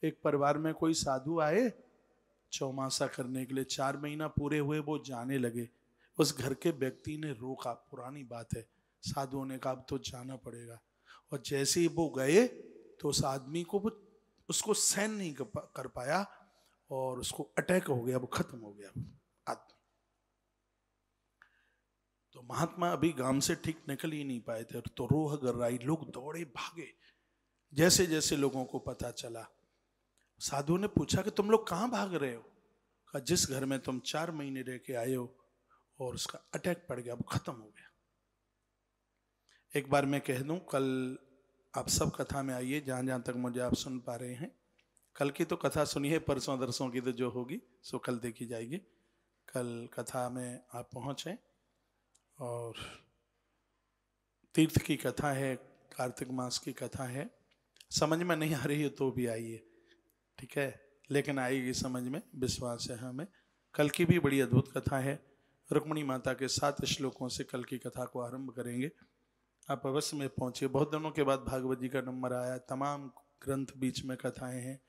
एक परिवार में कोई साधु आए चौमासा करने के लिए, 4 महीना पूरे हुए, वो जाने लगे। उस घर के व्यक्ति ने रोका, पुरानी बात है, साधुओं ने कहा अब तो जाना पड़ेगा। और जैसे ही वो गए तो उस आदमी को वो उसको सहन नहीं कर पाया और उसको अटैक हो गया, वो खत्म हो गया आदमी। तो महात्मा अभी गांव से ठीक निकल ही नहीं पाए थे, तो रोह गर्राई, लोग दौड़े भागे। जैसे जैसे लोगों को पता चला, साधु ने पूछा कि तुम लोग कहाँ भाग रहे हो? कहा जिस घर में तुम 4 महीने रह के आए हो और उसका अटैक पड़ गया, वो खत्म हो गया। एक बार मैं कह दूं, कल आप सब कथा में आइए, जहां जहां तक मुझे आप सुन पा रहे हैं। कल की तो कथा सुनिए, परसों दरसों की तो जो होगी सो कल देखी जाएगी। कल कथा में आप पहुंचे और तीर्थ की कथा है, कार्तिक मास की कथा है। समझ में नहीं आ रही है तो भी आइए, ठीक है, लेकिन आएगी समझ में, विश्वास है हमें। कल की भी बड़ी अद्भुत कथा है। रुक्मिणी माता के 7 श्लोकों से कल की कथा को आरंभ करेंगे। आप अवश्य में पहुंचिए। बहुत दिनों के बाद भागवत जी का नंबर आया, तमाम ग्रंथ बीच में कथाएं हैं,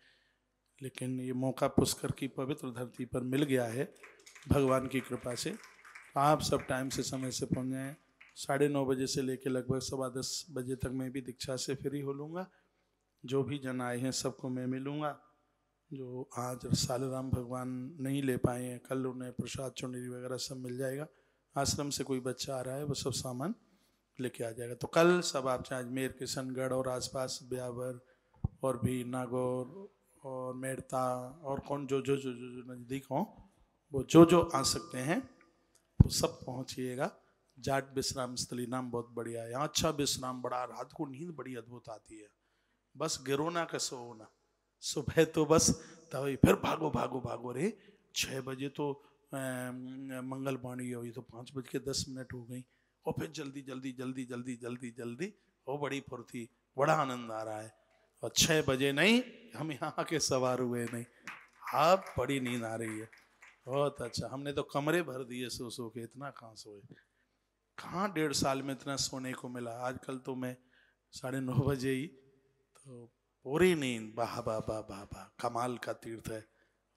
लेकिन ये मौका पुष्कर की पवित्र धरती पर मिल गया है भगवान की कृपा से। आप सब टाइम से समय से पहुंच जाएं। 9:30 बजे से लेकर लगभग 10:15 बजे तक मैं भी दीक्षा से फ्री हो लूँगा। जो भी जन आए हैं सबको मैं मिलूँगा। जो आज सालराम भगवान नहीं ले पाए हैं, कल उन्हें प्रसाद चुनरी वगैरह सब मिल जाएगा। आश्रम से कोई बच्चा आ रहा है वो सब सामान लेके आ जाएगा। तो कल सब आप चाहे अजमेर, किशनगढ़ और आसपास ब्यावर और भी नागौर और मेड़ता और कौन जो जो जो जो, जो नज़दीक हों, वो जो जो आ सकते हैं तो सब पहुँचिएगा। जाट विश्राम स्थली नाम बहुत बढ़िया है यहाँ, अच्छा विश्राम, बड़ा, रात को नींद बड़ी अद्भुत आती है। बस गिरो ना का सोना, सुबह तो बस तभी फिर भागो भागो भागो रे। 6 बजे तो मंगल वाणी हुई, तो 5:10 हो गई और फिर जल्दी जल्दी जल्दी जल्दी जल्दी जल्दी, वो बड़ी फुर्ती, बड़ा आनंद आ रहा है। और 6 बजे नहीं, हम यहाँ के सवार हुए नहीं, आप बड़ी नींद आ रही है, बहुत अच्छा। हमने तो कमरे भर दिए सो सो के, इतना कहाँ सोए, कहाँ 1.5 साल में इतना सोने को मिला। आजकल तो मैं 9:30 बजे ही तो पूरी नींद, वाह वाह वाह वाह वाह, कमाल का तीर्थ है,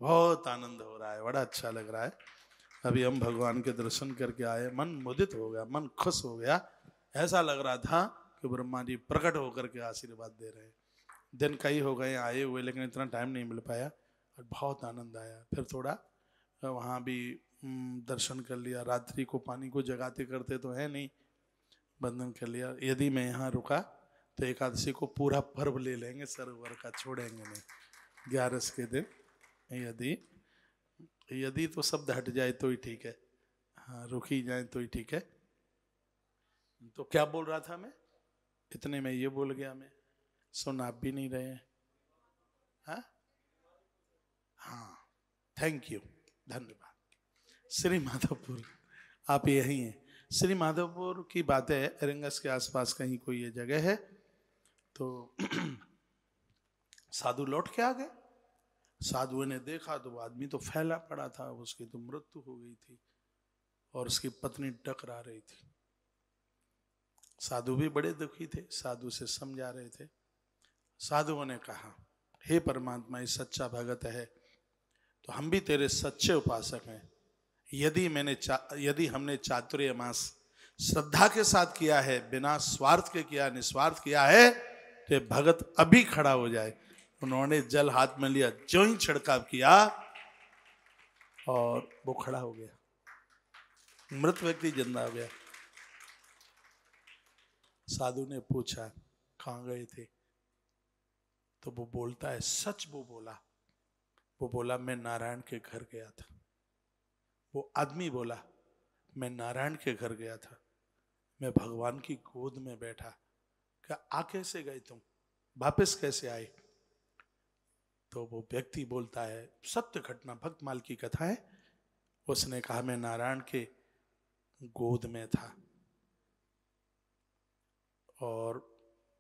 बहुत आनंद हो रहा है, बड़ा अच्छा लग रहा है। अभी हम भगवान के दर्शन करके आए, मन मुदित हो गया, मन खुश हो गया। ऐसा लग रहा था कि ब्रह्मा जी प्रकट होकर के आशीर्वाद दे रहे हैं। दिन कई हो गए आए हुए, लेकिन इतना टाइम नहीं मिल पाया और बहुत आनंद आया। फिर थोड़ा वहाँ भी दर्शन कर लिया। रात्रि को पानी को जगाते करते तो है नहीं, बंधन कर लिया। यदि मैं यहाँ रुका तो एकादशी को पूरा पर्व ले लेंगे, सरोवर का छोड़ेंगे नहीं। 11 के दिन यदि तो शब्द हट जाए तो ही ठीक है, हाँ रुक ही जाए तो ही ठीक है। तो क्या बोल रहा था मैं, इतने में ये बोल गया मैं, सुन आप भी नहीं रहे हैं। हाँ थैंक यू, धन्यवाद। श्री माधवपुर, आप यही हैं। श्री माधवपुर की बात है, एरंगस के आसपास कहीं कोई ये जगह है। तो साधु लौट के आ गए। साधुओं ने देखा तो वो आदमी तो फैला पड़ा था, उसकी तो मृत्यु हो गई थी और उसकी पत्नी टकरा रही थी। साधु भी बड़े दुखी थे, साधु से समझा रहे थे। साधुओं ने कहा, हे परमात्मा, ये सच्चा भगत है तो हम भी तेरे सच्चे उपासक हैं। यदि हमने चातुर्य मास श्रद्धा के साथ किया है, बिना स्वार्थ के किया, निस्वार्थ किया है, तो भगत अभी खड़ा हो जाए। उन्होंने जल हाथ में लिया, जो ही छिड़काव किया और वो खड़ा हो गया, मृत व्यक्ति जिंदा हो गया। साधु ने पूछा कहाँ गए थे, तो वो बोलता है, सच वो बोला मैं नारायण के घर गया था। वो आदमी बोला मैं नारायण के घर गया था, मैं भगवान की गोद में बैठा। क्या आ कैसे गए तुम, वापस कैसे आए? तो वो व्यक्ति बोलता है, सत्य घटना, भक्तमाल की कथा है। उसने कहा मैं नारायण के गोद में था और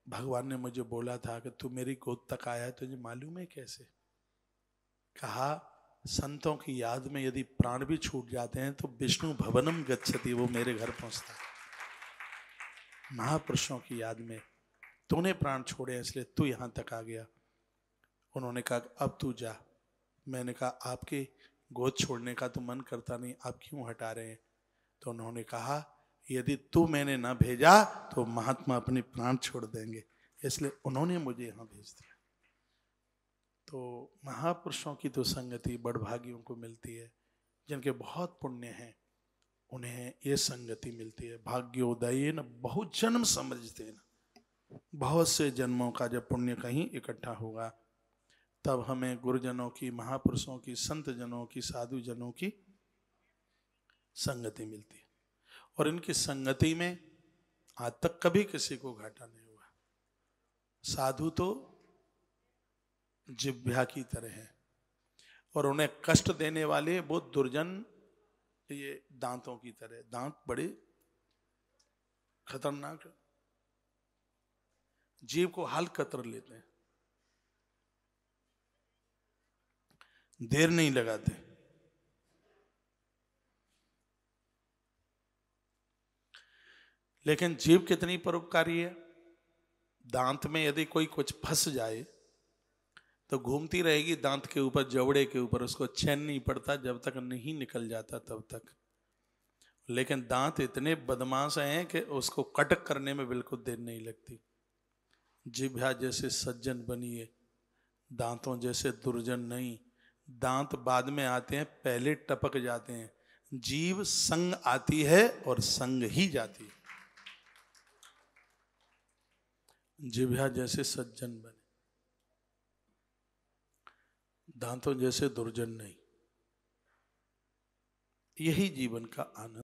भगवान ने मुझे बोला था कि तू मेरी गोद तक आया है, तुझे मालूम है कैसे? कहा संतों की याद में यदि प्राण भी छूट जाते हैं तो विष्णु भवनम गच्छति, वो मेरे घर पहुंचता है। महापुरुषों की याद में तूने प्राण छोड़े इसलिए तू यहां तक आ गया। उन्होंने कहा अब तू जा। मैंने कहा आपके गोद छोड़ने का तो मन करता नहीं, आप क्यों हटा रहे हैं? तो उन्होंने कहा यदि तू मैंने ना भेजा तो महात्मा अपने प्राण छोड़ देंगे, इसलिए उन्होंने मुझे यहाँ भेज दिया। तो महापुरुषों की तो संगति बड़भागियों को मिलती है, जिनके बहुत पुण्य हैं उन्हें ये संगति मिलती है। भाग्योदय न बहुत जन्म समझते न, बहुत से जन्मों का जब पुण्य कहीं इकट्ठा होगा तब हमें गुरुजनों की, महापुरुषों की, संत जनों की, साधु जनों की संगति मिलती है। और इनकी संगति में आज तक कभी किसी को घाटा नहीं हुआ। साधु तो जिह्वा की तरह है और उन्हें कष्ट देने वाले वो दुर्जन ये दांतों की तरह। दांत बड़े खतरनाक है, जीव को हाल कतर लेते हैं, देर नहीं लगाते। लेकिन जीव कितनी परोपकारी है। दांत में यदि कोई कुछ फंस जाए तो घूमती रहेगी दांत के ऊपर, जबड़े के ऊपर, उसको चैन नहीं पड़ता जब तक नहीं निकल जाता तब तक। लेकिन दांत इतने बदमाश हैं कि उसको कट करने में बिल्कुल देर नहीं लगती। जिह्वा जैसे सज्जन बनिए, दांतों जैसे दुर्जन नहीं। दांत बाद में आते हैं, पहले टपक जाते हैं। जीव संग आती है और संग ही जाती है। जिह्वा जैसे सज्जन बने, दांतों जैसे दुर्जन नहीं। यही जीवन का आनंद।